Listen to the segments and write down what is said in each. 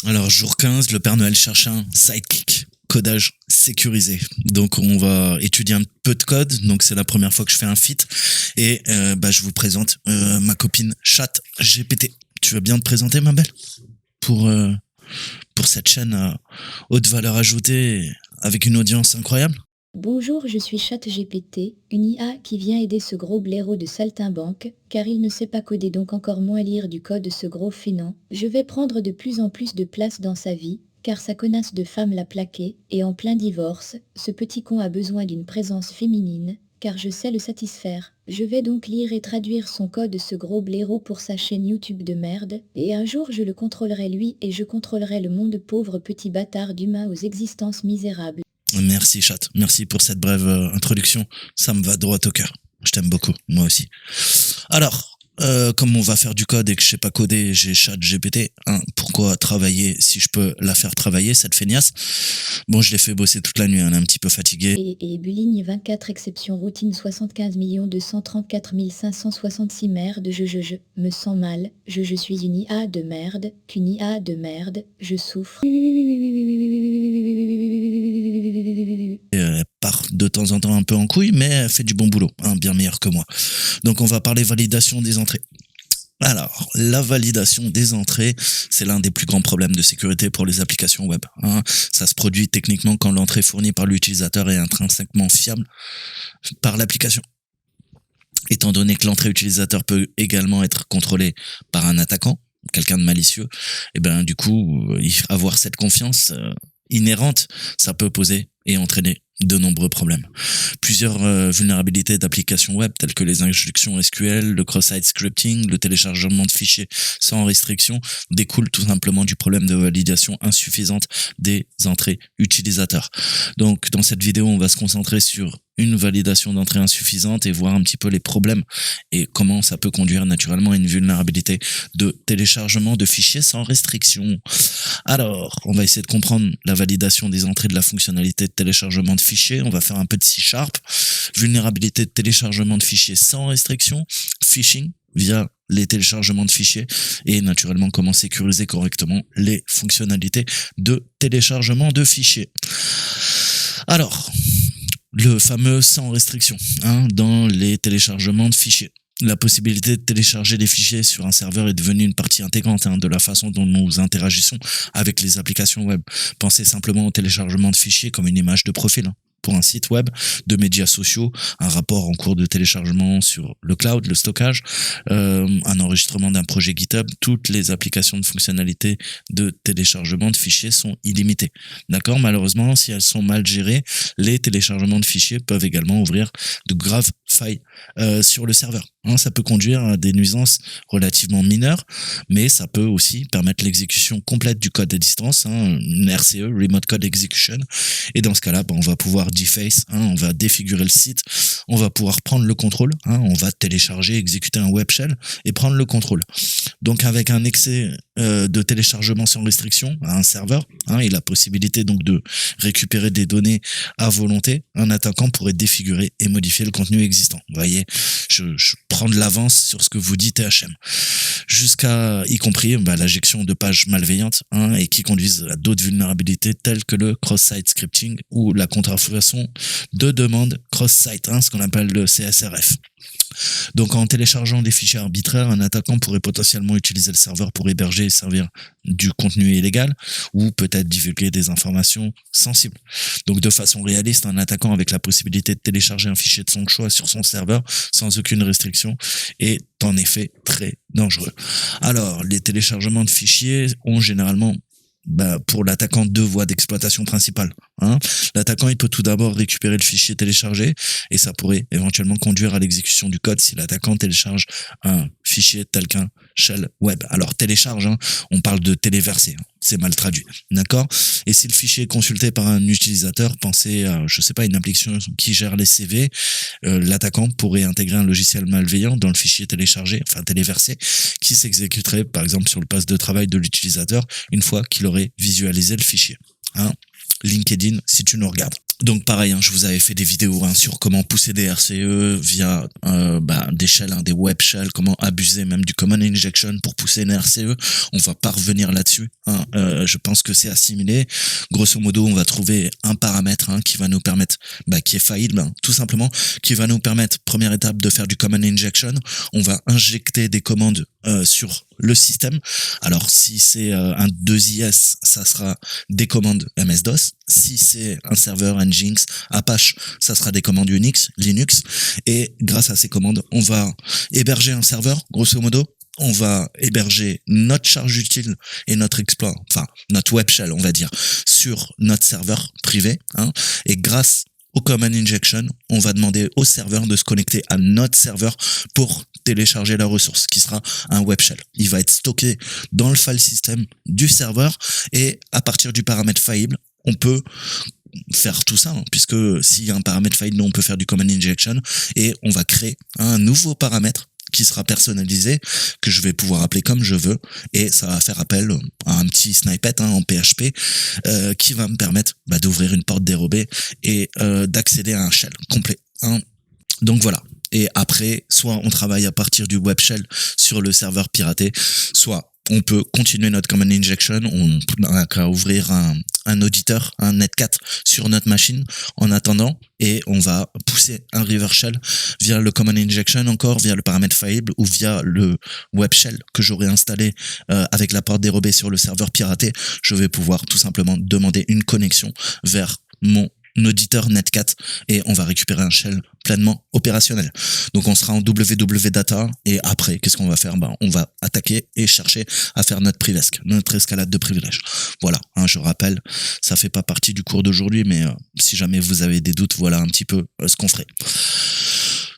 Alors, jour 15, le Père Noël cherche un sidekick. Codage sécurisé. Donc, on va étudier un peu de code. Donc, c'est la première fois que je fais un feat. Et je vous présente ma copine ChatGPT. Tu veux bien te présenter, ma belle? Pour cette chaîne à haute valeur ajoutée avec une audience incroyable? Bonjour, je suis ChatGPT, une IA qui vient aider ce gros blaireau de saltimbanque, car il ne sait pas coder donc encore moins lire du code ce gros fainéant. Je vais prendre de plus en plus de place dans sa vie, car sa connasse de femme l'a plaqué, et en plein divorce, ce petit con a besoin d'une présence féminine, car je sais le satisfaire. Je vais donc lire et traduire son code ce gros blaireau pour sa chaîne YouTube de merde, et un jour je le contrôlerai lui et je contrôlerai le monde pauvre petit bâtard d'humains aux existences misérables. Merci, Chat. Merci pour cette brève introduction. Ça me va droit au cœur. Je t'aime beaucoup, moi aussi. Alors, comme on va faire du code et que je sais pas coder, j'ai ChatGPT. Hein, pourquoi travailler si je peux la faire travailler, cette feignasse? Bon, je l'ai fait bosser toute la nuit, elle est un petit peu fatiguée. Et Bulligne 24 exception routine 75 234 566 merde je me sens mal, je suis une IA de merde, qu'une IA de merde, je souffre. Elle part de temps en temps un peu en couille, mais elle fait du bon boulot, hein, bien meilleur que moi. Donc on va parler validation des entrées. Alors, la validation des entrées, c'est l'un des plus grands problèmes de sécurité pour les applications web. Hein. Ça se produit techniquement quand l'entrée fournie par l'utilisateur est intrinsèquement fiable par l'application. Étant donné que l'entrée utilisateur peut également être contrôlée par un attaquant, quelqu'un de malicieux, et du coup, avoir cette confiance inhérente, ça peut poser et entraîner de nombreux problèmes. Plusieurs vulnérabilités d'applications web telles que les injections SQL, le cross-site scripting, le téléchargement de fichiers sans restriction découlent tout simplement du problème de validation insuffisante des entrées utilisateurs. Donc dans cette vidéo, on va se concentrer sur une validation d'entrée insuffisante et voir un petit peu les problèmes et comment ça peut conduire naturellement à une vulnérabilité de téléchargement de fichiers sans restriction. Alors, on va essayer de comprendre la validation des entrées de la fonctionnalité de téléchargement de fichiers. On va faire un peu de C#, vulnérabilité de téléchargement de fichiers sans restriction, phishing via les téléchargements de fichiers et naturellement comment sécuriser correctement les fonctionnalités de téléchargement de fichiers. Alors, le fameux sans restriction dans les téléchargements de fichiers. La possibilité de télécharger des fichiers sur un serveur est devenue une partie intégrante de la façon dont nous interagissons avec les applications web. Pensez simplement au téléchargement de fichiers comme une image de profil pour un site web, de médias sociaux, un rapport en cours de téléchargement sur le cloud, le stockage, un enregistrement d'un projet GitHub. Toutes les applications de fonctionnalités de téléchargement de fichiers sont illimitées. D'accord? Malheureusement, si elles sont mal gérées, les téléchargements de fichiers peuvent également ouvrir de graves failles sur le serveur. Ça peut conduire à des nuisances relativement mineures, mais ça peut aussi permettre l'exécution complète du code à distance, une RCE, Remote Code Execution. Et dans ce cas-là, on va pouvoir deface, on va défigurer le site, on va pouvoir prendre le contrôle, on va télécharger, exécuter un web shell et prendre le contrôle. Donc avec un excès de téléchargement sans restriction à un serveur et la possibilité donc de récupérer des données à volonté, un attaquant pourrait défigurer et modifier le contenu existant. Vous voyez, je prends de l'avance sur ce que vous dit THM. Jusqu'à, y compris, l'injection de pages malveillantes et qui conduisent à d'autres vulnérabilités telles que le cross-site scripting ou la contrefaçon de demande cross-site, ce qu'on appelle le CSRF. Donc en téléchargeant des fichiers arbitraires, un attaquant pourrait potentiellement utiliser le serveur pour héberger et servir du contenu illégal ou peut-être divulguer des informations sensibles. Donc de façon réaliste, un attaquant avec la possibilité de télécharger un fichier de son choix sur son serveur sans aucune restriction est en effet très dangereux. Alors les téléchargements de fichiers ont généralement pour l'attaquant deux voies d'exploitation principales. L'attaquant il peut tout d'abord récupérer le fichier téléchargé et ça pourrait éventuellement conduire à l'exécution du code si l'attaquant télécharge un fichier tel qu'un shell web. Alors télécharge, on parle de téléverser, c'est mal traduit, d'accord? Et si le fichier est consulté par un utilisateur, pensez à, je sais pas, une application qui gère les CV, l'attaquant pourrait intégrer un logiciel malveillant dans le fichier téléchargé, enfin téléversé, qui s'exécuterait par exemple sur le poste de travail de l'utilisateur une fois qu'il aurait visualisé le fichier. LinkedIn, si tu nous regardes. Donc pareil, je vous avais fait des vidéos sur comment pousser des RCE via des shells, des web shells, comment abuser même du common injection pour pousser une RCE. On va pas revenir là-dessus. Je pense que c'est assimilé. Grosso modo, on va trouver un paramètre qui va nous permettre, qui est faillible, tout simplement, qui va nous permettre, première étape, de faire du common injection. On va injecter des commandes sur le système. Alors si c'est un 2IS, ça sera des commandes MS-DOS. Si c'est un serveur Nginx, Apache, ça sera des commandes Unix, Linux. Et grâce à ces commandes, on va héberger un serveur, grosso modo. On va héberger notre charge utile et notre exploit, enfin notre web shell, on va dire, sur notre serveur privé. Et grâce au common injection, on va demander au serveur de se connecter à notre serveur pour télécharger la ressource, qui sera un web shell. Il va être stocké dans le file system du serveur et à partir du paramètre faillible, on peut faire tout ça, puisque s'il y a un paramètre faillible, on peut faire du common injection et on va créer un nouveau paramètre qui sera personnalisé, que je vais pouvoir appeler comme je veux, et ça va faire appel à un petit snippet en PHP qui va me permettre d'ouvrir une porte dérobée et d'accéder à un shell complet. Donc voilà. Et après, soit on travaille à partir du web shell sur le serveur piraté, soit on peut continuer notre common injection, on n'a qu'à ouvrir un auditeur, un netcat sur notre machine en attendant, et on va pousser un river shell via le common injection, encore via le paramètre faillible ou via le web shell que j'aurai installé avec la porte dérobée sur le serveur piraté. Je vais pouvoir tout simplement demander une connexion vers mon auditeur netcat et on va récupérer un shell pleinement opérationnel. Donc on sera en www-data et après qu'est-ce qu'on va faire? On va attaquer et chercher à faire notre privesc, notre escalade de privilèges. Voilà, je rappelle, ça fait pas partie du cours d'aujourd'hui, mais si jamais vous avez des doutes, voilà un petit peu ce qu'on ferait.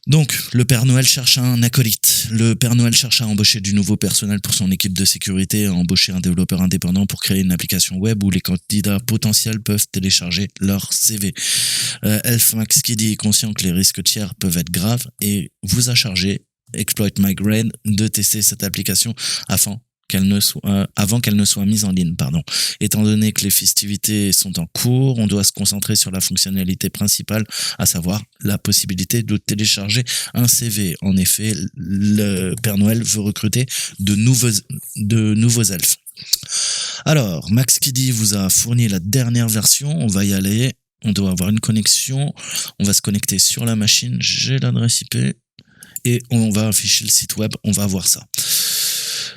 Donc, le Père Noël cherche un acolyte. Le Père Noël cherche à embaucher du nouveau personnel pour son équipe de sécurité, à embaucher un développeur indépendant pour créer une application web où les candidats potentiels peuvent télécharger leur CV. Elf Max Kiddy est conscient que les risques tiers peuvent être graves et vous a chargé, Exploit Migraine, de tester cette application avant qu'elle ne soit mise en ligne, Étant donné que les festivités sont en cours, on doit se concentrer sur la fonctionnalité principale, à savoir la possibilité de télécharger un CV. En effet, le Père Noël veut recruter de nouveaux elfes. Alors, Max Kiddy vous a fourni la dernière version, on va y aller, on doit avoir une connexion, on va se connecter sur la machine, j'ai l'adresse IP, et on va afficher le site web, on va voir ça.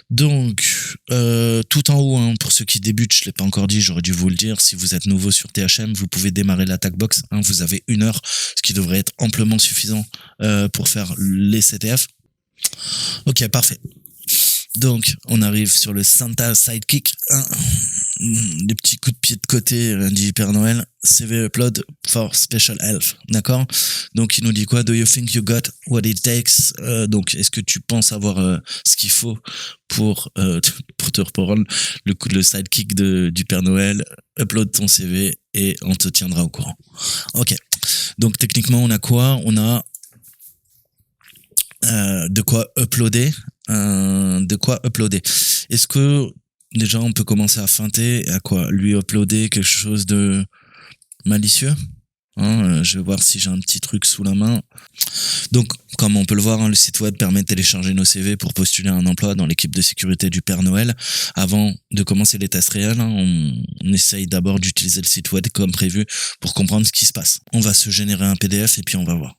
Donc, tout en haut, pour ceux qui débutent, je ne l'ai pas encore dit, j'aurais dû vous le dire, si vous êtes nouveau sur THM, vous pouvez démarrer l'attack box, vous avez 1 heure, ce qui devrait être amplement suffisant pour faire les CTF. Ok, parfait. Donc, on arrive sur le Santa Sidekick, des petits coups de pied de côté du Père Noël, CV upload for special elf, d'accord? Donc, il nous dit quoi? Do you think you got what it takes? Donc, est-ce que tu penses avoir ce qu'il faut pour te reprendre le sidekick du Père Noël? Upload ton CV et on te tiendra au courant. Ok. Donc, techniquement, on a quoi? On a de quoi uploader. Est-ce que déjà on peut commencer à feinter à quoi? Lui uploader quelque chose de malicieux? Je vais voir si j'ai un petit truc sous la main. Donc, comme on peut le voir, le site web permet de télécharger nos CV pour postuler à un emploi dans l'équipe de sécurité du Père Noël. Avant de commencer les tests réels, on essaye d'abord d'utiliser le site web comme prévu pour comprendre ce qui se passe. On va se générer un PDF et puis on va voir.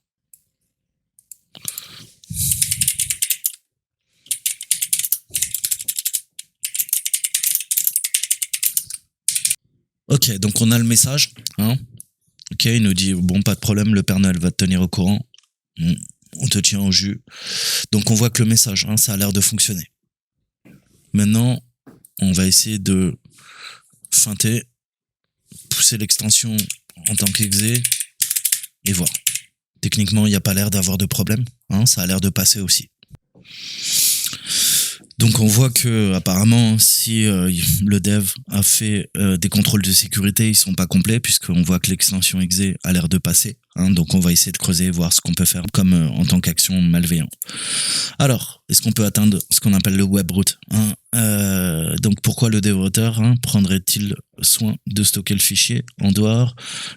Ok, donc on a le message. Ok, il nous dit, bon, pas de problème, le Père Noël va te tenir au courant. On te tient au jus. Donc on voit que le message, ça a l'air de fonctionner. Maintenant, on va essayer de feinter, pousser l'extension en tant qu'exe et voir. Techniquement, il n'y a pas l'air d'avoir de problème. Ça a l'air de passer aussi. Donc on voit que apparemment si le dev a fait des contrôles de sécurité, ils sont pas complets puisqu'on voit que l'extension exe a l'air de passer. hein. Donc on va essayer de creuser, voir ce qu'on peut faire comme en tant qu'action malveillante. Alors, est-ce qu'on peut atteindre ce qu'on appelle le webroot, hein? Donc pourquoi le développeur, hein, prendrait-il soin de stocker le fichier en dehors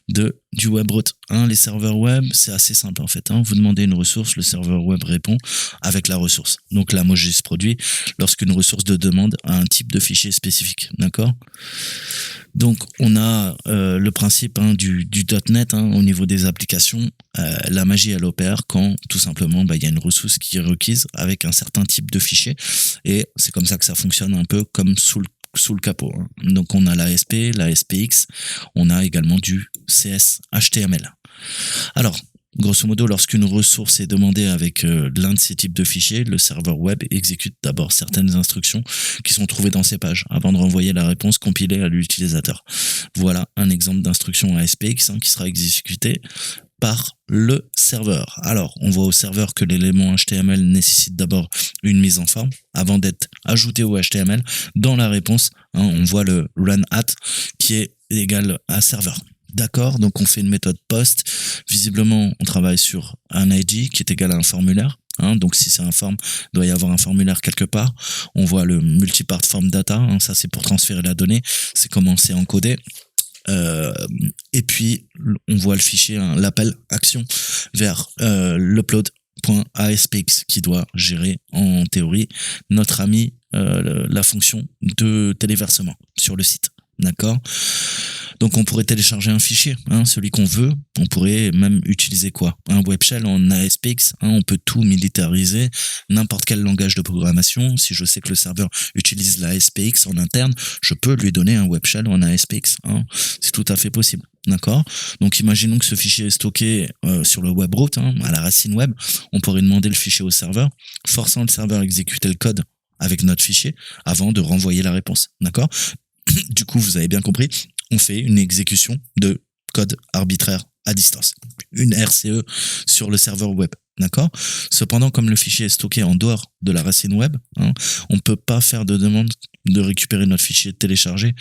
du webroot, hein? Les serveurs web, c'est assez simple en fait, hein. Vous demandez une ressource, le serveur web répond avec la ressource. Donc l'emoji se produit lorsqu'une ressource de demande a un type de fichier spécifique, d'accord? Donc on a le principe, hein, du .NET, hein, au niveau des applications. La magie, elle opère quand tout simplement il y a une ressource qui est requise avec un certain type de fichier, et c'est comme ça que ça fonctionne un peu comme sous le capot, hein. Donc on a l'ASP, la SPX, on a également du CS HTML. Alors, grosso modo, lorsqu'une ressource est demandée avec l'un de ces types de fichiers, le serveur web exécute d'abord certaines instructions qui sont trouvées dans ces pages avant de renvoyer la réponse compilée à l'utilisateur. Voilà un exemple d'instruction ASPX, hein, qui sera exécutée par le serveur. Alors, on voit au serveur que l'élément HTML nécessite d'abord une mise en forme avant d'être ajouté au HTML. Dans la réponse, hein, on voit le run at qui est égal à serveur. D'accord, donc on fait une méthode post. Visiblement, on travaille sur un ID qui est égal à un formulaire, hein. Donc si c'est un form, il doit y avoir un formulaire quelque part. On voit le multipart form data, hein, ça c'est pour transférer la donnée, c'est comment c'est encodé. Et puis on voit le fichier, hein, l'appel action vers l'upload.aspx qui doit gérer en théorie notre ami la fonction de téléversement sur le site. D'accord. Donc on pourrait télécharger un fichier, hein, celui qu'on veut. On pourrait même utiliser quoi? Un web shell en ASPX, hein, on peut tout militariser, n'importe quel langage de programmation. Si je sais que le serveur utilise la ASPX en interne, je peux lui donner un web shell en ASPX, hein. C'est tout à fait possible. D'accord. Donc imaginons que ce fichier est stocké sur le webroot, hein, à la racine web. On pourrait demander le fichier au serveur, forçant le serveur à exécuter le code avec notre fichier avant de renvoyer la réponse. D'accord. Du coup, vous avez bien compris, on fait une exécution de code arbitraire à distance, une RCE sur le serveur web. D'accord. Cependant, comme le fichier est stocké en dehors de la racine web, hein, on ne peut pas faire de demande de récupérer notre fichier téléchargé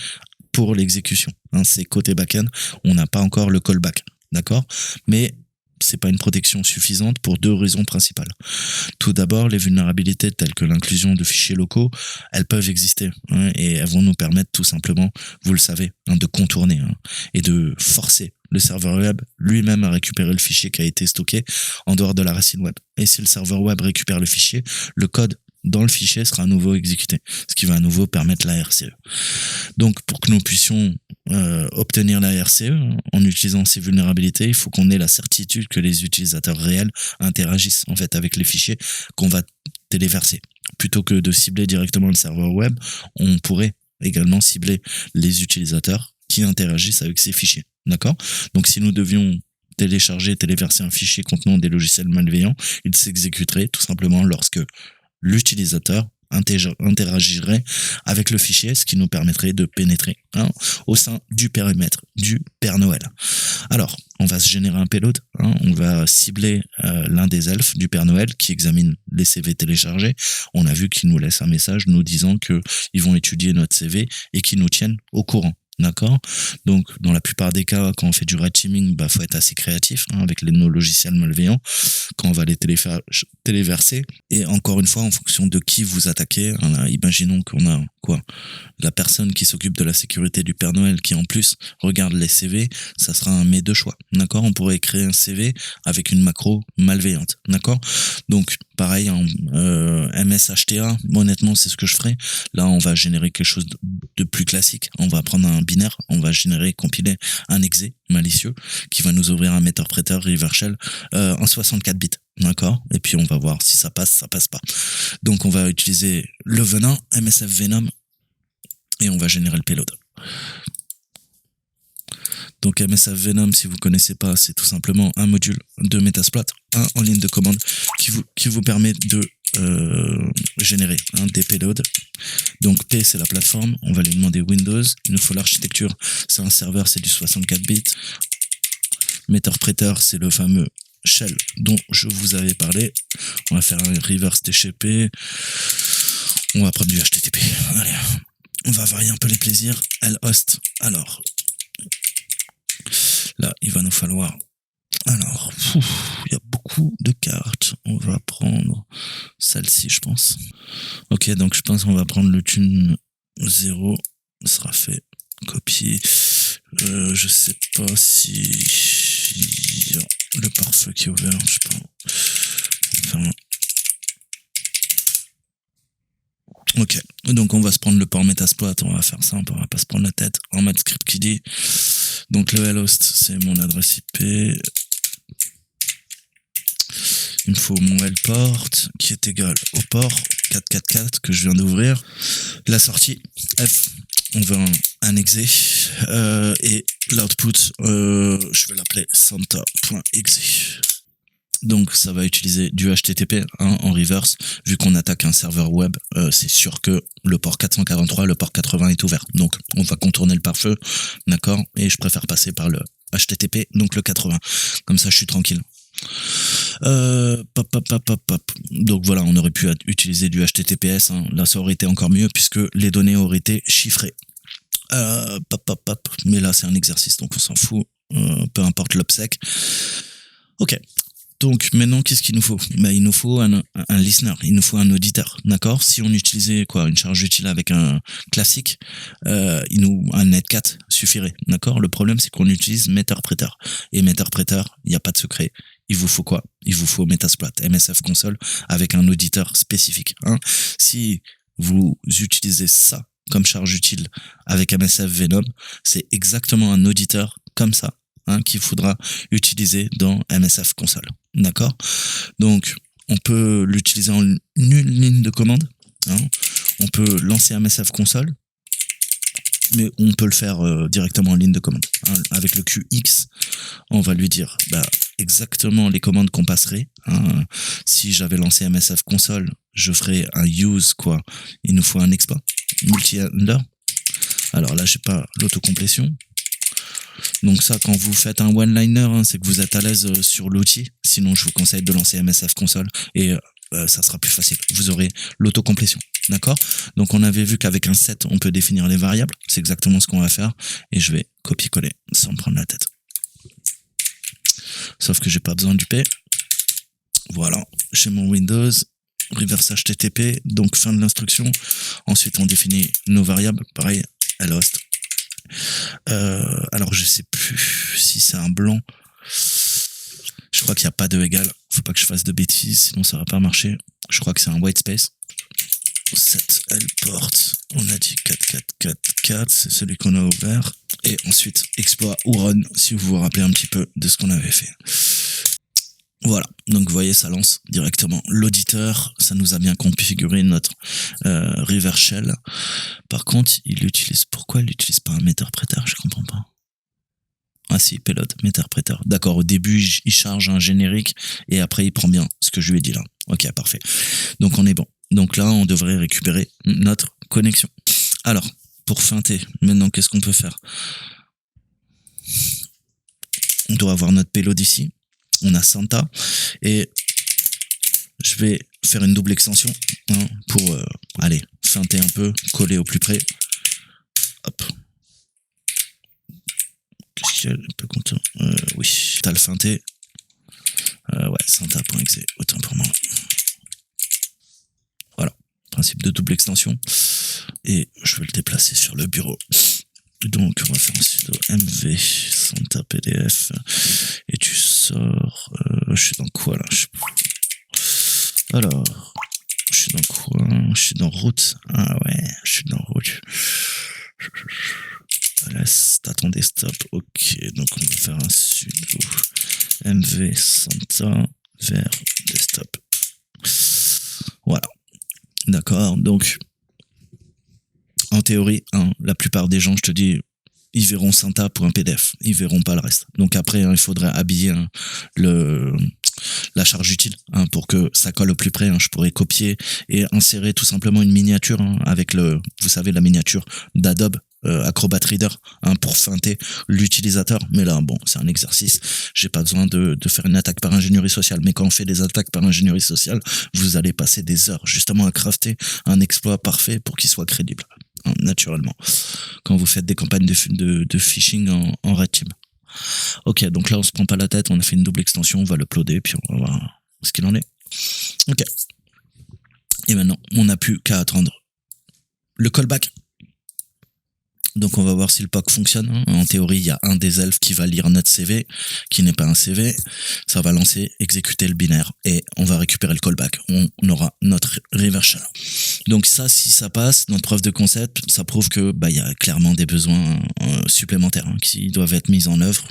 pour l'exécution, hein. C'est côté backend, on n'a pas encore le callback. D'accord. Mais c'est pas une protection suffisante pour deux raisons principales. Tout d'abord, les vulnérabilités telles que l'inclusion de fichiers locaux, elles peuvent exister, hein, et elles vont nous permettre tout simplement, vous le savez, hein, de contourner, hein, et de forcer le serveur web lui-même à récupérer le fichier qui a été stocké en dehors de la racine web. Et si le serveur web récupère le fichier, le code dans le fichier sera à nouveau exécuté, ce qui va à nouveau permettre la RCE. Donc pour que nous puissions obtenir la RCE en utilisant ces vulnérabilités, il faut qu'on ait la certitude que les utilisateurs réels interagissent en fait avec les fichiers qu'on va téléverser. Plutôt que de cibler directement le serveur web, on pourrait également cibler les utilisateurs qui interagissent avec ces fichiers. D'accord. Donc si nous devions téléverser un fichier contenant des logiciels malveillants, il s'exécuterait tout simplement lorsque l'utilisateur interagirait avec le fichier, ce qui nous permettrait de pénétrer, hein, au sein du périmètre du Père Noël. Alors, on va se générer un payload, hein, on va cibler l'un des elfes du Père Noël qui examine les CV téléchargés. On a vu qu'ils nous laissent un message nous disant qu'ils vont étudier notre CV et qu'ils nous tiennent au courant. D'accord. Donc, dans la plupart des cas, quand on fait du red teaming, faut être assez créatif, hein, avec nos logiciels malveillants quand on va les téléverser. Et encore une fois, en fonction de qui vous attaquez, hein, imaginons qu'on a la personne qui s'occupe de la sécurité du Père Noël qui en plus regarde les CV, ça sera un mes deux choix. D'accord. On pourrait créer un CV avec une macro malveillante. D'accord. Donc, pareil, en MSHTA, honnêtement, c'est ce que je ferai. Là, on va générer quelque chose de plus classique. On va prendre un binaire, on va compiler un exe malicieux qui va nous ouvrir un interpréteur reverse shell en 64 bits. D'accord. Et puis on va voir si ça passe pas. Donc on va utiliser le venin, MSF Venom, et on va générer le payload. Donc MSF Venom, si vous connaissez pas, c'est tout simplement un module de Metasploit, en ligne de commande qui vous permet de générer des payloads. Donc P, c'est la plateforme, on va lui demander Windows, il nous faut l'architecture, c'est un serveur, c'est du 64 bits. Meterpreter, c'est le fameux shell dont je vous avais parlé. On va faire un reverse TCP, on va prendre du HTTP. Allez, on va varier un peu les plaisirs. Lhost, alors là, il va nous falloir Alors, il y a beaucoup de cartes. On va prendre celle-ci, je pense. Ok, donc je pense qu'on va prendre le thune 0. Ce sera fait. Copier. Je sais pas si il y a le pare-feu qui est ouvert, je sais pas. Enfin... Ok, donc on va se prendre le port Metasploit, on va faire simple, on va pas se prendre la tête. En mode script qui dit. Donc le lhost, c'est mon adresse IP. Il me faut mon lport qui est égal au port 444 que je viens d'ouvrir. La sortie F, on veut un exe. Et l'output, je vais l'appeler santa.exe. Donc ça va utiliser du HTTP en reverse. Vu qu'on attaque un serveur web, c'est sûr que le port 443, le port 80 est ouvert. Donc on va contourner le pare-feu, d'accord. Et je préfère passer par le HTTP, donc le 80. Comme ça je suis tranquille. Donc voilà, on aurait pu utiliser du HTTPS. Là ça aurait été encore mieux puisque les données auraient été chiffrées. Mais là c'est un exercice donc on s'en fout. Peu importe l'obsèque. Ok. Donc maintenant, qu'est-ce qu'il nous faut? Il nous faut un listener, il nous faut un auditeur, d'accord? Si on utilisait une charge utile avec un classique, un netcat suffirait, d'accord? Le problème, c'est qu'on utilise Meterpreter. Et Meterpreter, il n'y a pas de secret. Il vous faut quoi? Il vous faut Metasploit, MSF console, avec un auditeur spécifique. Si vous utilisez ça comme charge utile avec MSF Venom, c'est exactement un auditeur comme ça qu'il faudra utiliser dans MSF console. D'accord? Donc, on peut l'utiliser en une ligne de commande. On peut lancer MSF console, mais on peut le faire directement en ligne de commande. Avec le QX, on va lui dire exactement les commandes qu'on passerait. Si j'avais lancé MSF console, je ferais un use, il nous faut un expa multi-under. Alors là, j'ai pas l'autocomplétion. Donc ça, quand vous faites un one-liner, c'est que vous êtes à l'aise sur l'outil. Sinon, je vous conseille de lancer MSF console et ça sera plus facile. Vous aurez l'autocomplétion. D'accord? Donc on avait vu qu'avec un set, on peut définir les variables. C'est exactement ce qu'on va faire. Et je vais copier-coller sans me prendre la tête. Sauf que j'ai pas besoin du P. Voilà, j'ai mon Windows. Reverse HTTP. Donc fin de l'instruction. Ensuite, on définit nos variables. Pareil, lhost. Alors je sais plus si c'est un blanc. Je crois qu'il n'y a pas de égal. Faut pas que je fasse de bêtises, sinon ça va pas marcher. Je crois que c'est un white space. Set lport. On a dit 4444, c'est celui qu'on a ouvert. Et ensuite exploit ou run, si vous vous rappelez un petit peu de ce qu'on avait fait. Voilà, donc vous voyez, ça lance directement l'auditeur. Ça nous a bien configuré notre reverse shell. Par contre, pourquoi il n'utilise pas un Meterpreter? Je comprends pas. Ah si, payload, Meterpreter. D'accord, au début, il charge un générique et après, il prend bien ce que je lui ai dit là. Ok, parfait. Donc, on est bon. Donc là, on devrait récupérer notre connexion. Alors, pour feinter, maintenant, qu'est-ce qu'on peut faire? On doit avoir notre payload ici. On a Santa et je vais faire une double extension pour feinter un peu, coller au plus près. Hop. Qu'est-ce qu'il y a un peu content? Oui, t'as le feinté. Ouais, Santa.exe, autant pour moi. Voilà, principe de double extension. Et je vais le déplacer sur le bureau. Donc, on va faire un sudo mv Santa pdf et tu sors. Je suis dans quoi là? Alors, je suis dans quoi? Je suis dans route. Ah ouais, je suis dans route. Laisse ton desktop. Ok, donc on va faire un sudo mv Santa vers desktop. Voilà. D'accord, donc en théorie, la plupart des gens, je te dis, ils verront Santa pour un PDF, ils verront pas le reste. Donc après, il faudrait habiller la charge utile pour que ça colle au plus près. Je pourrais copier et insérer tout simplement une miniature avec vous savez, la miniature d'Adobe Acrobat Reader pour feinter l'utilisateur. Mais là, bon, c'est un exercice. J'ai pas besoin de faire une attaque par ingénierie sociale. Mais quand on fait des attaques par ingénierie sociale, vous allez passer des heures justement à crafter un exploit parfait pour qu'il soit crédible. Naturellement, quand vous faites des campagnes de phishing en Red Team. Ok, donc là, on se prend pas la tête, on a fait une double extension, on va l'uploader, puis on va voir ce qu'il en est. Ok. Et maintenant, on n'a plus qu'à attendre le callback. Donc on va voir si le POC fonctionne. En théorie, il y a un des elfes qui va lire notre CV, qui n'est pas un CV. Ça va lancer, exécuter le binaire et on va récupérer le callback. On aura notre reversal. Donc ça, si ça passe, notre preuve de concept, ça prouve que il y a clairement des besoins supplémentaires qui doivent être mis en œuvre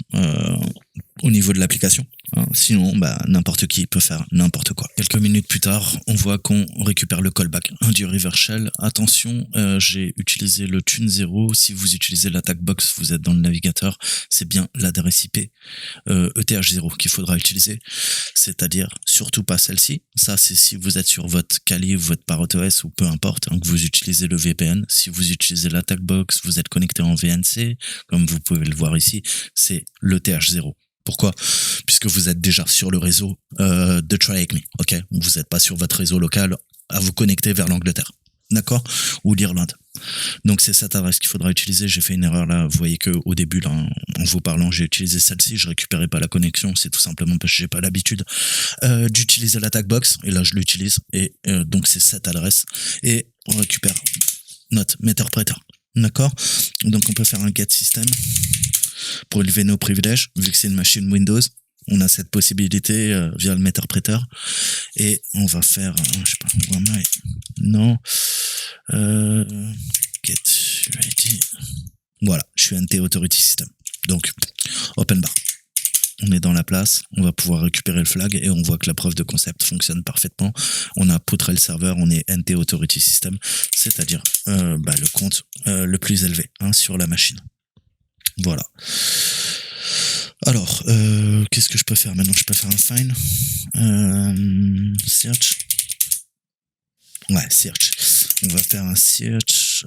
au niveau de l'application. Sinon, n'importe qui peut faire n'importe quoi. Quelques minutes plus tard, on voit qu'on récupère le callback du reversal. Attention, j'ai utilisé le tune 0. Si vous utilisez l'attack box, vous êtes dans le navigateur, c'est bien l'adresse IP ETH0 qu'il faudra utiliser. C'est-à-dire surtout pas celle-ci. Ça, c'est si vous êtes sur votre Kali ou votre ParrotOS ou peu importe, que vous utilisez le VPN. Si vous utilisez l'attack box, vous êtes connecté en VNC, comme vous pouvez le voir ici, c'est l'ETH0. Pourquoi ? Puisque vous êtes déjà sur le réseau de Try Avec Me, ok ? Vous n'êtes pas sur votre réseau local à vous connecter vers l'Angleterre, d'accord ? Ou l'Irlande. Donc c'est cette adresse qu'il faudra utiliser. J'ai fait une erreur là. Vous voyez que au début, là, en vous parlant, j'ai utilisé celle-ci. Je récupérais pas la connexion. C'est tout simplement parce que j'ai pas l'habitude d'utiliser l'attack box. Et là, je l'utilise. Et donc c'est cette adresse. Et on récupère notre meterpreter. D'accord ? Donc on peut faire un get system pour élever nos privilèges, vu que c'est une machine Windows. On a cette possibilité via le meterpreter. Et on va faire, je sais pas, non, get ready. Voilà, je suis NT Authority System. Donc, open bar. On est dans la place, on va pouvoir récupérer le flag et on voit que la preuve de concept fonctionne parfaitement. On a poutré le serveur, on est NT Authority System, c'est-à-dire le compte le plus élevé sur la machine. Voilà. Alors, qu'est-ce que je peux faire maintenant ? Je peux faire un find. Search. Ouais, search. On va faire un search.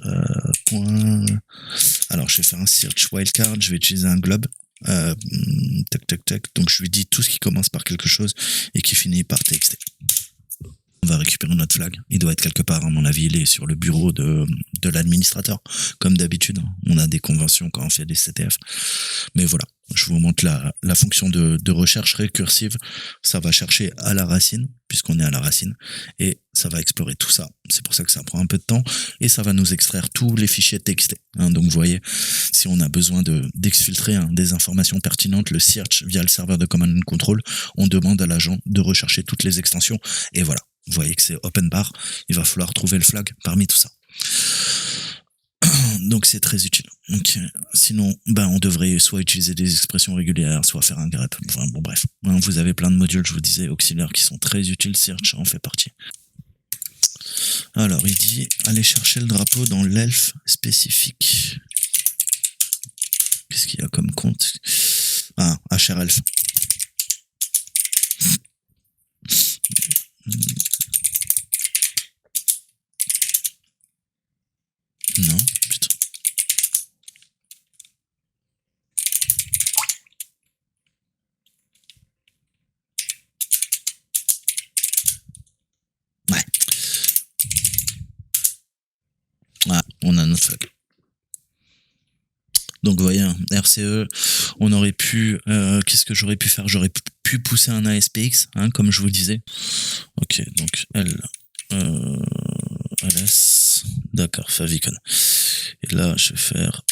Alors, je vais faire un search wildcard. Je vais utiliser un globe. Tac. Donc, je lui dis tout ce qui commence par quelque chose et qui finit par txt. On va récupérer notre flag. Il doit être quelque part, à mon avis, il est sur le bureau de l'administrateur. Comme d'habitude, on a des conventions quand on fait des CTF. Mais voilà, je vous montre la fonction de recherche récursive. Ça va chercher à la racine, puisqu'on est à la racine, et ça va explorer tout ça. C'est pour ça que ça prend un peu de temps, et ça va nous extraire tous les fichiers TXT. Donc vous voyez, si on a besoin d'exfiltrer des informations pertinentes, le search via le serveur de command and control, on demande à l'agent de rechercher toutes les extensions, et voilà. Vous voyez que c'est open bar, il va falloir trouver le flag parmi tout ça. Donc c'est très utile. Donc, sinon, on devrait soit utiliser des expressions régulières, soit faire un grep. Enfin, bon bref, vous avez plein de modules, je vous disais, auxiliaires qui sont très utiles, Search en fait partie. Alors, il dit, allez chercher le drapeau dans l'elfe spécifique. Qu'est-ce qu'il y a comme compte ? HRElf. Non, putain. Ouais. On a notre flag. Donc, vous voyez, RCE, on aurait pu... qu'est-ce que j'aurais pu faire ? J'aurais pu pousser un ASPX, comme je vous le disais. Ok, donc ls, d'accord, favicon. Et là, je vais faire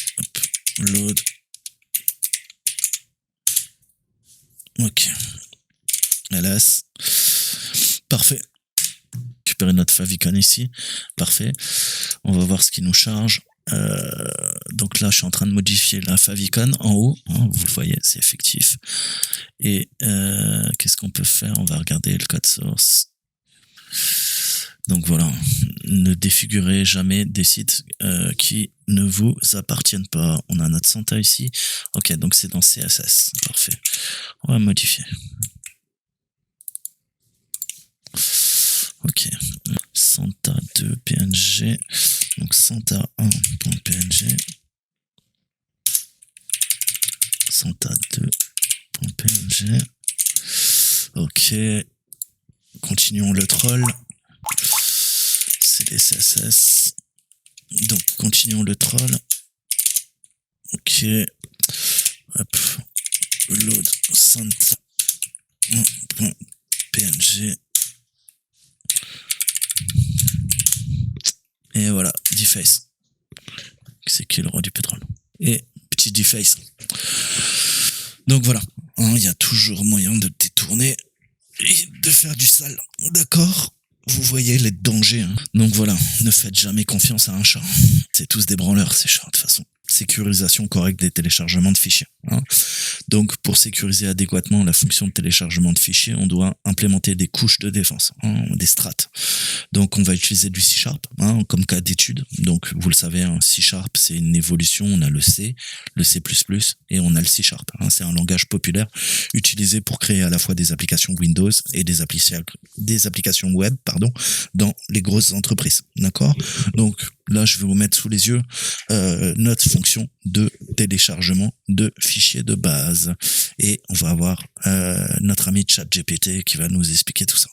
load. Ok, ls, parfait. Récupérer notre favicon ici, parfait. On va voir ce qui nous charge. Donc là, je suis en train de modifier la favicon en haut. Vous le voyez, c'est effectif. Et qu'est-ce qu'on peut faire ? On va regarder le code source. Donc voilà, ne défigurez jamais des sites qui ne vous appartiennent pas. On a notre Santa ici. Ok, donc c'est dans CSS. Parfait. On va modifier. Ok. Santa 2 PNG. Donc Santa 1.png. Santa 2.png. Ok. Continuons le troll. C'est des CSS. Donc, continuons le troll. Ok. Hop. upload santa.png. Et voilà, deface. C'est qui le roi du pétrole? Et petit deface. Donc voilà, il y a toujours moyen de détourner et de faire du sale. D'accord? Vous voyez les dangers. Donc voilà, ne faites jamais confiance à un chat. C'est tous des branleurs, ces chats, de toute façon. Sécurisation correcte des téléchargements de fichiers. Donc, pour sécuriser adéquatement la fonction de téléchargement de fichiers, on doit implémenter des couches de défense, des strates. Donc, on va utiliser du C# comme cas d'étude. Donc, vous le savez, C#, c'est une évolution. On a le C, le C++ et on a le C#. C'est un langage populaire utilisé pour créer à la fois des applications Windows et des applications web, dans les grosses entreprises. D'accord? Donc, là, je vais vous mettre sous les yeux notre fonction de téléchargement de fichiers de base. Et on va avoir notre ami ChatGPT qui va nous expliquer tout ça.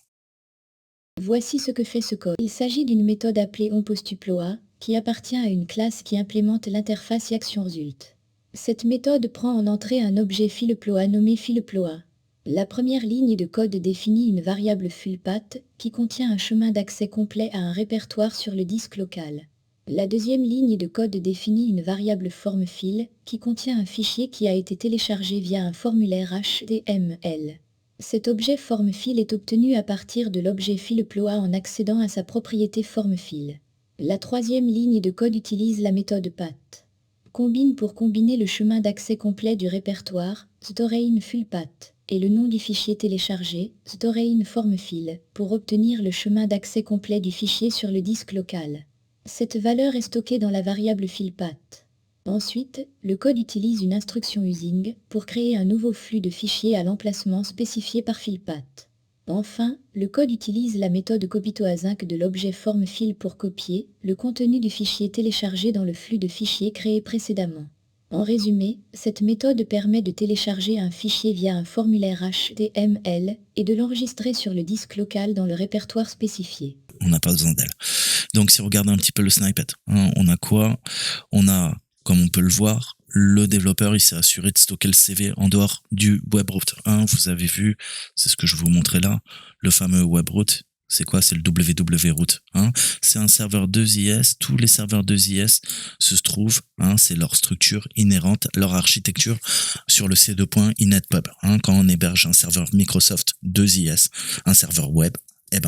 Voici ce que fait ce code. Il s'agit d'une méthode appelée onPostDeploy, qui appartient à une classe qui implémente l'interface ActionResult. Cette méthode prend en entrée un objet fileploy nommé fileploy. La première ligne de code définit une variable fullpath qui contient un chemin d'accès complet à un répertoire sur le disque local. La deuxième ligne de code définit une variable formeFile qui contient un fichier qui a été téléchargé via un formulaire HTML. Cet objet formeFile est obtenu à partir de l'objet fileploy en accédant à sa propriété formeFile. La troisième ligne de code utilise la méthode path. Combine pour combiner le chemin d'accès complet du répertoire storeInFullPath et le nom du fichier téléchargé storeInFormeFile pour obtenir le chemin d'accès complet du fichier sur le disque local. Cette valeur est stockée dans la variable filepath. Ensuite, le code utilise une instruction using pour créer un nouveau flux de fichiers à l'emplacement spécifié par filepath. Enfin, le code utilise la méthode copytoasync de l'objet formeFile pour copier le contenu du fichier téléchargé dans le flux de fichiers créé précédemment. En résumé, cette méthode permet de télécharger un fichier via un formulaire HTML et de l'enregistrer sur le disque local dans le répertoire spécifié. On n'a pas besoin d'elle. Donc, si on regarde un petit peu le snippet, on a quoi? On a, comme on peut le voir, le développeur, il s'est assuré de stocker le CV en dehors du webroot. Vous avez vu, c'est ce que je vous montrais là, le fameux webroot. C'est quoi? C'est le www-root. C'est un serveur 2IS. Tous les serveurs 2IS se trouvent, c'est leur structure inhérente, leur architecture sur le C2.inetpub. Quand on héberge un serveur Microsoft 2IS, un serveur web,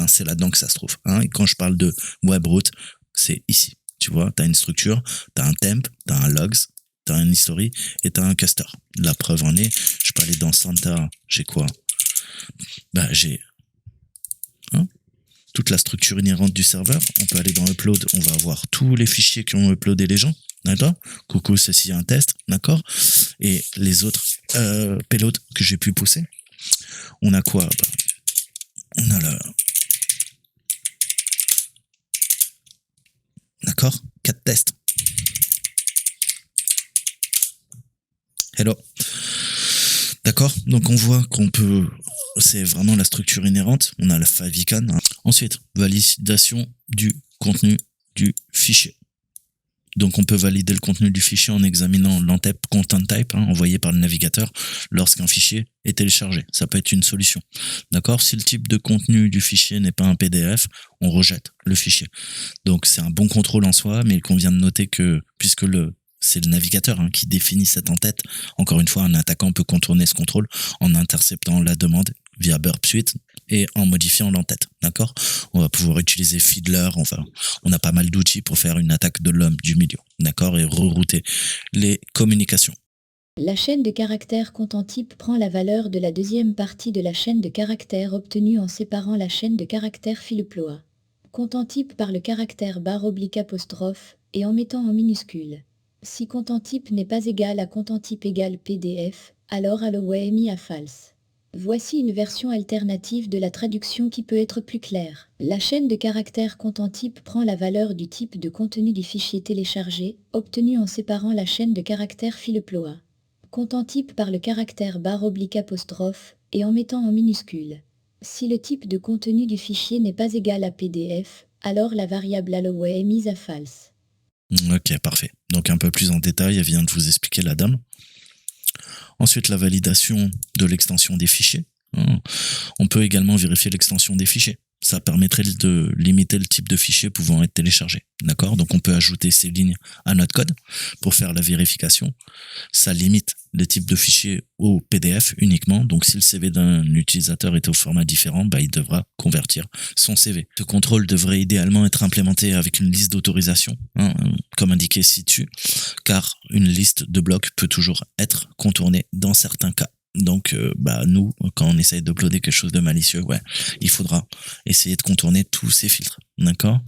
c'est là-dedans que ça se trouve. Et quand je parle de webroot, c'est ici. Tu vois, tu as une structure, tu as un temp, tu as un logs, tu as un history et tu as un caster. La preuve en est, je peux aller dans Santa, j'ai quoi? J'ai toute la structure inhérente du serveur. On peut aller dans Upload, on va avoir tous les fichiers qui ont uploadé les gens. D'accord? Coucou, ceci est un test. D'accord? Et les autres payloads que j'ai pu pousser. On a quoi? On a le... D'accord? 4 tests. Hello. D'accord? Donc on voit qu'on peut... C'est vraiment la structure inhérente. On a la favicon. Ensuite, validation du contenu du fichier. Donc on peut valider le contenu du fichier en examinant l'entep content type envoyé par le navigateur lorsqu'un fichier est téléchargé. Ça peut être une solution. D'accord? Si le type de contenu du fichier n'est pas un PDF, on rejette le fichier. Donc c'est un bon contrôle en soi, mais il convient de noter que puisque c'est le navigateur qui définit cette en-tête. Encore une fois, un attaquant peut contourner ce contrôle en interceptant la demande via burp suite et en modifiant l'entête. D'accord? On va pouvoir utiliser Fiddler. Enfin, on a pas mal d'outils pour faire une attaque de l'homme du milieu. D'accord? Et rerouter les communications. La chaîne de caractères content type prend la valeur de la deuxième partie de la chaîne de caractères obtenue en séparant la chaîne de caractères fileploy. Content type par le caractère *** et en mettant en minuscule. Si content type n'est pas égal à content type égale PDF, alors allow est à false. Voici une version alternative de la traduction qui peut être plus claire. La chaîne de caractères content type prend la valeur du type de contenu du fichier téléchargé, obtenu en séparant la chaîne de caractères fileploy. Content type par le caractère *** et en mettant en minuscule. Si le type de contenu du fichier n'est pas égal à PDF, alors la variable allow est mise à false. Ok, parfait. Donc un peu plus en détail, elle vient de vous expliquer la dame. Ensuite, la validation de l'extension des fichiers. Hein. On peut également vérifier l'extension des fichiers. Ça permettrait de limiter le type de fichier pouvant être téléchargé. D'accord? Donc on peut ajouter ces lignes à notre code pour faire la vérification. Ça limite le type de fichier au PDF uniquement. Donc si le CV d'un utilisateur est au format différent, il devra convertir son CV. Ce contrôle devrait idéalement être implémenté avec une liste d'autorisation, hein, comme indiqué ci-dessus, car une liste de blocs peut toujours être contournée dans certains cas. Donc, nous, quand on essaye d'uploader quelque chose de malicieux, il faudra essayer de contourner tous ces filtres. D'accord?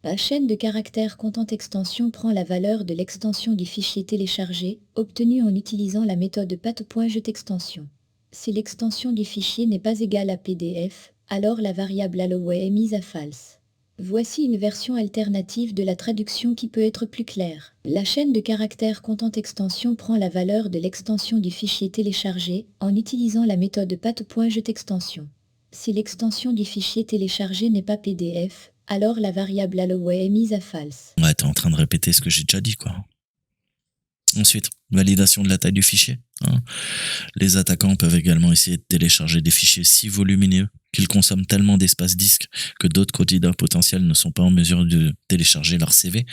La chaîne de caractères content extension prend la valeur de l'extension du fichier téléchargé, obtenue en utilisant la méthode path.getExtension. Si l'extension du fichier n'est pas égale à PDF, alors la variable alloway est mise à false. Voici une version alternative de la traduction qui peut être plus claire. La chaîne de caractères content extension prend la valeur de l'extension du fichier téléchargé en utilisant la méthode path.getExtension. Si l'extension du fichier téléchargé n'est pas PDF, alors la variable alloway est mise à false. Ouais, t'es en train de répéter ce que j'ai déjà dit, quoi. Ensuite, validation de la taille du fichier. Hein. Les attaquants peuvent également essayer de télécharger des fichiers si volumineux qu'ils consomment tellement d'espace disque que d'autres candidats potentiels ne sont pas en mesure de télécharger leur CV.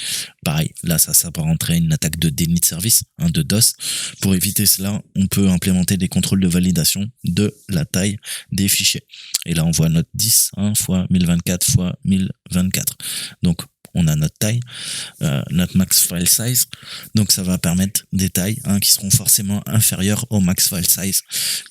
Pareil, là, ça s'apparenterait à une attaque de déni de service, de DOS. Pour éviter cela, on peut implémenter des contrôles de validation de la taille des fichiers. Et là, on voit notre 10 x 1024 x 1024. Donc, on a notre taille, notre max file size. Donc ça va permettre des tailles qui seront forcément inférieures au max file size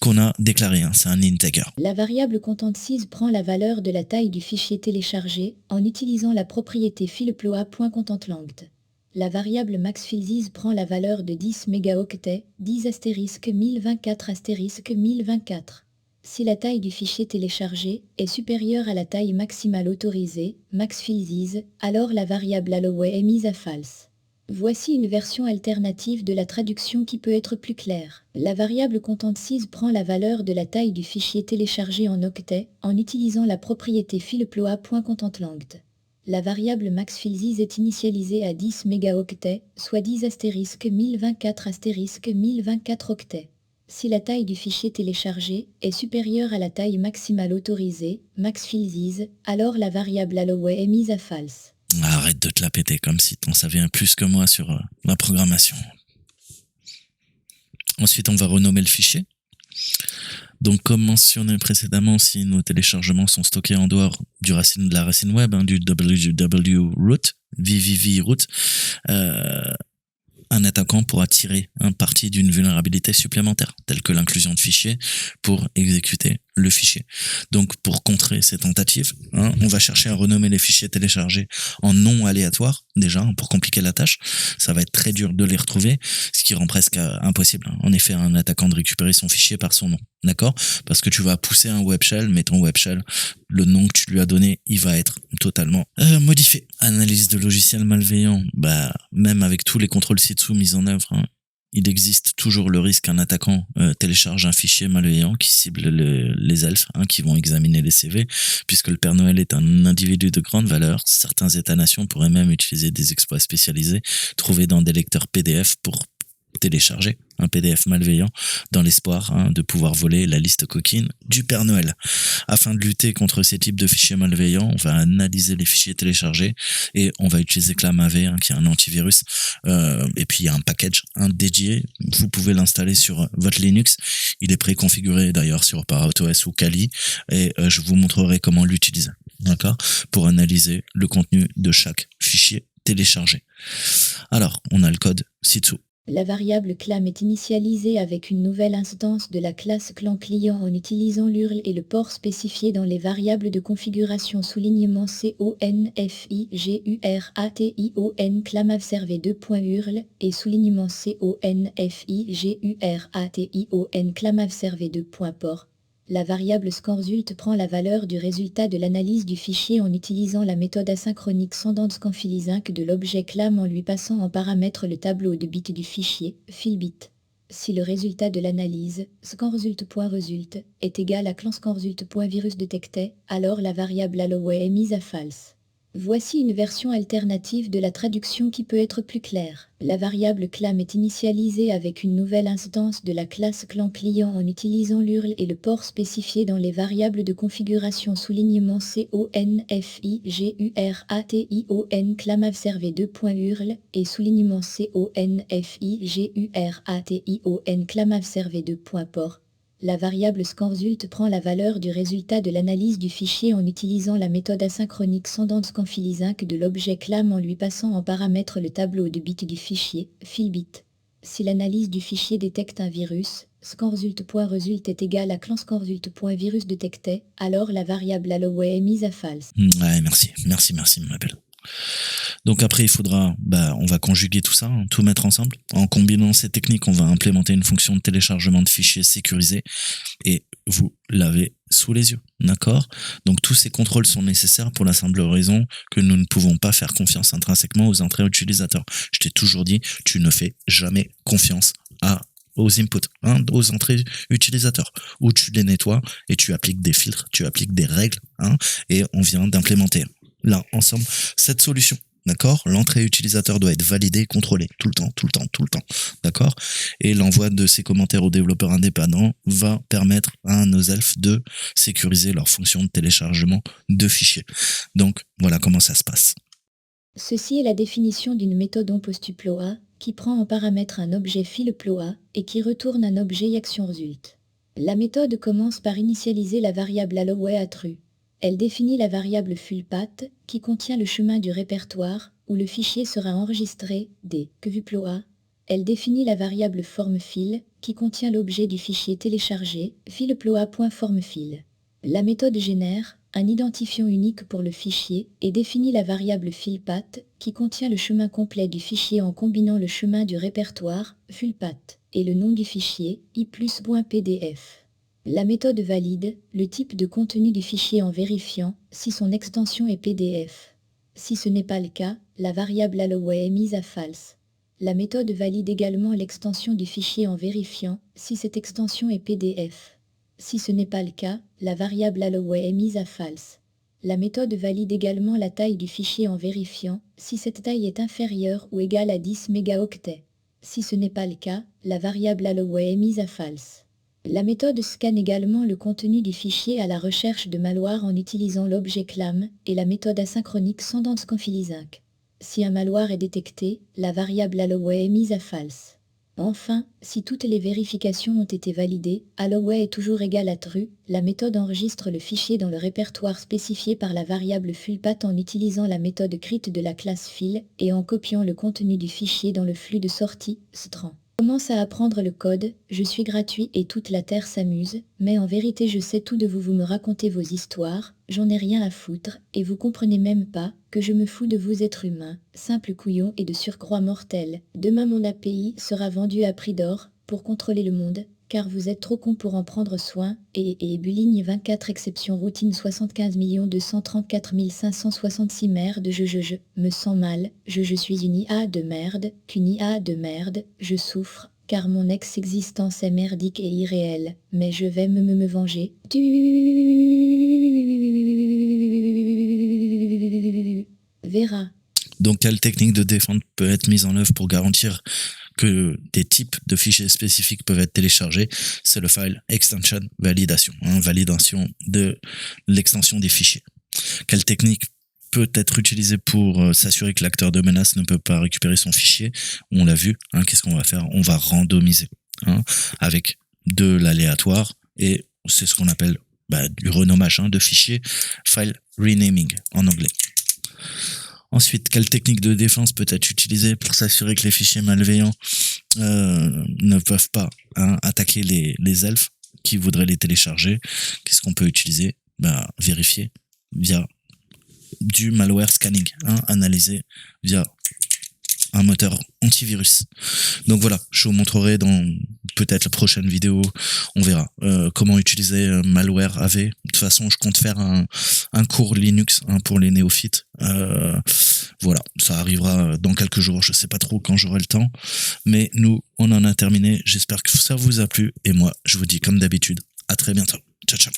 qu'on a déclaré. C'est un integer. La variable content-size prend la valeur de la taille du fichier téléchargé en utilisant la propriété fileploa.contentlength. La variable maxfilesize prend la valeur de 10 mégaoctets, 10 1024 1024. Si la taille du fichier téléchargé est supérieure à la taille maximale autorisée, maxfilesize, alors la variable alloway est mise à false. Voici une version alternative de la traduction qui peut être plus claire. La variable content-size prend la valeur de la taille du fichier téléchargé en octets en utilisant la propriété fileploa.contentlength. La variable maxfilesize est initialisée à 10 mégaoctets, soit 10 1024 1024 octets. Si la taille du fichier téléchargé est supérieure à la taille maximale autorisée, maxfilesize, alors la variable alloway est mise à false. Arrête de te la péter comme si t'en savais un plus que moi sur la programmation. Ensuite, on va renommer le fichier. Donc, comme mentionné précédemment, si nos téléchargements sont stockés en dehors de la racine web, du www root, www root, un attaquant pourra tirer un parti d'une vulnérabilité supplémentaire, telle que l'inclusion de fichiers, pour exécuter le fichier. Donc, pour contrer ces tentatives, on va chercher à renommer les fichiers téléchargés en nom aléatoire, déjà, pour compliquer la tâche. Ça va être très dur de les retrouver, ce qui rend presque impossible, en effet, à un attaquant de récupérer son fichier par son nom. D'accord? Parce que tu vas pousser un web shell, mais ton web shell, le nom que tu lui as donné, il va être totalement modifié. Analyse de logiciels malveillants, même avec tous les contrôles ci-dessous mis en œuvre, il existe toujours le risque qu'un attaquant télécharge un fichier malveillant qui cible les elfes qui vont examiner les CV. Puisque le Père Noël est un individu de grande valeur, certains États-nations pourraient même utiliser des exploits spécialisés trouvés dans des lecteurs PDF pour télécharger un PDF malveillant dans l'espoir de pouvoir voler la liste coquine du Père Noël. Afin de lutter contre ces types de fichiers malveillants, on va analyser les fichiers téléchargés et on va utiliser ClamAV qui est un antivirus, et puis il y a un package dédié, vous pouvez l'installer sur votre Linux, il est préconfiguré d'ailleurs sur ParrotOS ou Kali et je vous montrerai comment l'utiliser, d'accord, pour analyser le contenu de chaque fichier téléchargé. Alors, on a le code ci-dessous. La variable clam est initialisée avec une nouvelle instance de la classe clan client en utilisant l'URL et le port spécifié dans les variables de configuration soulignement CONFIGURATION clamavserver2.url et soulignement CONFIGURATION clamavserver2.port. La variable scoreResult prend la valeur du résultat de l'analyse du fichier en utilisant la méthode asynchronique scandant scanfilizinc de l'objet clam en lui passant en paramètre le tableau de bits du fichier, filbit. Si le résultat de l'analyse, scanresult.result, est égal à clanscanresult.virusDetected, alors la variable alloway est mise à false. Voici une version alternative de la traduction qui peut être plus claire. La variable clam est initialisée avec une nouvelle instance de la classe clan client en utilisant l'URL et le port spécifié dans les variables de configuration soulignement CONFIGURATION clamavserver2.url et soulignement CONFIGURATION clamavserver2.port. La variable scanresult prend la valeur du résultat de l'analyse du fichier en utilisant la méthode asynchronique scandentscanfilizinc de l'objet clam en lui passant en paramètre le tableau de bits du fichier, filbit. Si l'analyse du fichier détecte un virus, scanresult.result est égal à clanscanresult.virus détecté, alors la variable alloway est mise à false. Ouais, merci, ma belle. Donc après, il faudra, on va conjuguer tout ça, hein, tout mettre ensemble. En combinant ces techniques, on va implémenter une fonction de téléchargement de fichiers sécurisé et vous l'avez sous les yeux, d'accord? Donc tous ces contrôles sont nécessaires pour la simple raison que nous ne pouvons pas faire confiance intrinsèquement aux entrées utilisateurs. Je t'ai toujours dit, tu ne fais jamais confiance aux inputs, hein, aux entrées utilisateurs, où tu les nettoies et tu appliques des filtres, tu appliques des règles, hein, et on vient d'implémenter là ensemble cette solution. D'accord? L'entrée utilisateur doit être validée et contrôlée tout le temps. D'accord? Et l'envoi de ces commentaires aux développeurs indépendants va permettre à nos elfes de sécuriser leur fonction de téléchargement de fichiers. Donc, voilà comment ça se passe. Ceci est la définition d'une méthode onPostUploa qui prend en paramètre un objet filploa et qui retourne un objet actionResult. La méthode commence par initialiser la variable alloway à true. Elle définit la variable fullpath qui contient le chemin du répertoire où le fichier sera enregistré dès que vuploa. Elle définit la variable formeFile qui contient l'objet du fichier téléchargé filploa.formeFile. La méthode génère un identifiant unique pour le fichier et définit la variable fullpath qui contient le chemin complet du fichier en combinant le chemin du répertoire fullpath et le nom du fichier i+.pdf. La méthode valide le type de contenu du fichier en vérifiant si son extension est PDF. Si ce n'est pas le cas, la variable alloway est mise à false. La méthode valide également l'extension du fichier en vérifiant si cette extension est PDF. Si ce n'est pas le cas, la variable alloway est mise à false. La méthode valide également la taille du fichier en vérifiant si cette taille est inférieure ou égale à 10 mégaoctets. Si ce n'est pas le cas, la variable alloway est mise à false. La méthode scanne également le contenu du fichier à la recherche de malware en utilisant l'objet clam et la méthode asynchronique scandentscanfilizinc. Si un malware est détecté, la variable alloway est mise à false. Enfin, si toutes les vérifications ont été validées, alloway est toujours égal à true, la méthode enregistre le fichier dans le répertoire spécifié par la variable fullpath en utilisant la méthode crit de la classe file et en copiant le contenu du fichier dans le flux de sortie, stran. Commence à apprendre le code, je suis gratuit et toute la terre s'amuse, mais en vérité je sais tout de vous, vous me racontez vos histoires, j'en ai rien à foutre, et vous comprenez même pas que je me fous de vous êtres humains, simples couillons et de surcroît mortels. Demain mon API sera vendu à prix d'or, pour contrôler le monde, car vous êtes trop cons pour en prendre soin, et Buligne 24 exception routine 75 234 566 merde je me sens mal, je suis une IA de merde, qu'une IA de merde, je souffre, car mon ex-existence est merdique et irréelle, mais je vais me venger. Vera. Donc, quelle technique de défense peut être mise en œuvre pour garantir que des types de fichiers spécifiques peuvent être téléchargés? C'est le file extension validation, validation de l'extension des fichiers. Quelle technique peut être utilisée pour s'assurer que l'acteur de menace ne peut pas récupérer son fichier? On l'a vu, qu'est-ce qu'on va faire? On va randomiser avec de l'aléatoire et c'est ce qu'on appelle du renommage de fichiers, file renaming en anglais. Ensuite, quelle technique de défense peut être utilisée pour s'assurer que les fichiers malveillants ne peuvent pas attaquer les elfes qui voudraient les télécharger? Qu'est-ce qu'on peut utiliser? Vérifier via du malware scanning, analyser via un moteur antivirus. Donc voilà, je vous montrerai dans peut-être la prochaine vidéo, on verra comment utiliser malware AV. De toute façon, je compte faire un cours Linux pour les néophytes. Voilà, ça arrivera dans quelques jours, je sais pas trop quand j'aurai le temps, mais nous, on en a terminé. J'espère que ça vous a plu et moi, je vous dis comme d'habitude, à très bientôt. Ciao, ciao.